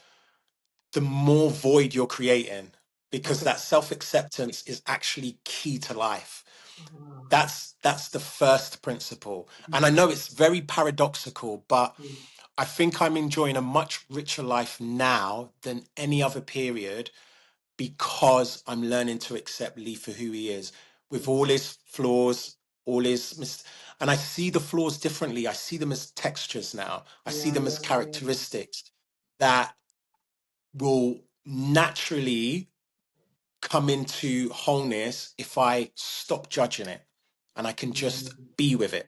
Speaker 2: the more void you're creating, because
Speaker 1: Okay.
Speaker 2: that self-acceptance is actually key to life.
Speaker 1: Ah,
Speaker 2: That's the first principle. And I
Speaker 1: mm,
Speaker 2: know it's very paradoxical, but
Speaker 1: mm,
Speaker 2: I think I'm enjoying a much richer life now than any other period because I'm learning to accept Lee for who he is, with all
Speaker 1: mm.
Speaker 2: his flaws, all his and I see the flaws differently. I see them as textures now. I see
Speaker 1: Yeah,
Speaker 2: them as
Speaker 1: yeah, yeah,
Speaker 2: characteristics that will naturally come into wholeness if I stop judging it and I can just
Speaker 1: mm,
Speaker 2: be with it.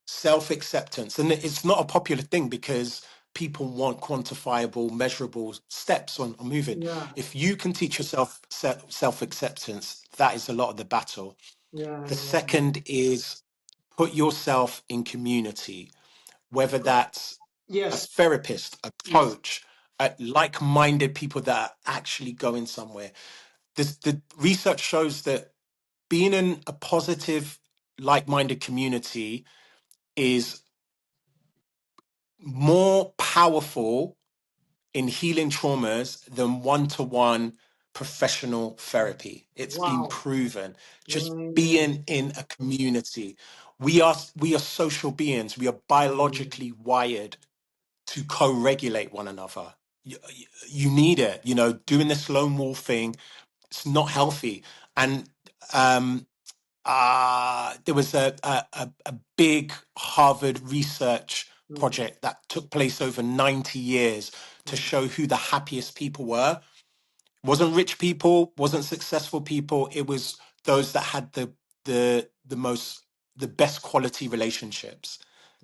Speaker 2: Self-acceptance. And it's not a popular thing because people want quantifiable, measurable steps on moving.
Speaker 1: yeah,
Speaker 2: If you can teach yourself self-acceptance, that is a lot of the battle.
Speaker 1: yeah,
Speaker 2: The
Speaker 1: yeah, yeah.
Speaker 2: second is put yourself in community, whether that's a
Speaker 1: Yes,
Speaker 2: therapist, a
Speaker 1: yes,
Speaker 2: coach, like-minded people that are actually going somewhere. The research shows that being in a positive, like-minded community is more powerful in healing traumas than one-to-one professional therapy. It's been
Speaker 1: wow.
Speaker 2: proven. Just
Speaker 1: Mm,
Speaker 2: being in a community. We are social beings. We are
Speaker 1: mm,
Speaker 2: biologically wired to co-regulate one another. You need it. Doing this lone wolf thing, it's not healthy. And um, there was a big Harvard research
Speaker 1: mm,
Speaker 2: project that took place over 90 years to
Speaker 1: mm,
Speaker 2: show who the happiest people were. Wasn't rich people, wasn't successful people. It was those that had the best quality relationships,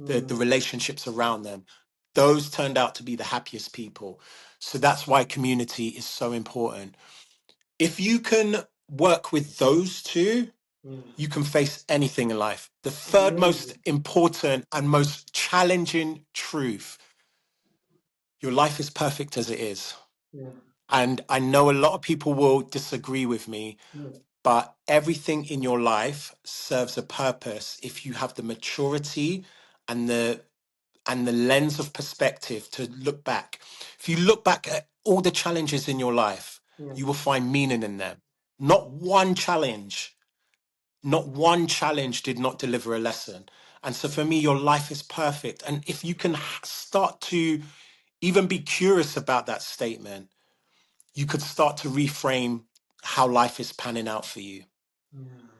Speaker 2: the
Speaker 1: mm,
Speaker 2: relationships around them. Those turned out to be the happiest people. So that's why community is so important. If you can work with those two,
Speaker 1: mm.
Speaker 2: you can face anything in life. The third most
Speaker 1: Amazing.
Speaker 2: important and most challenging truth: your life is perfect as it is.
Speaker 1: Yeah,
Speaker 2: And I know a lot of people will disagree with me,
Speaker 1: yeah,
Speaker 2: but everything in your life serves a purpose if you have the maturity and the lens of perspective to look back. If you look back at all the challenges in your life,
Speaker 1: yeah,
Speaker 2: you will find meaning in them. Not one challenge did not deliver a lesson. And so for me, your life is perfect. And if you can start to even be curious about that statement, you could start to reframe how life is panning out for you.
Speaker 1: yeah.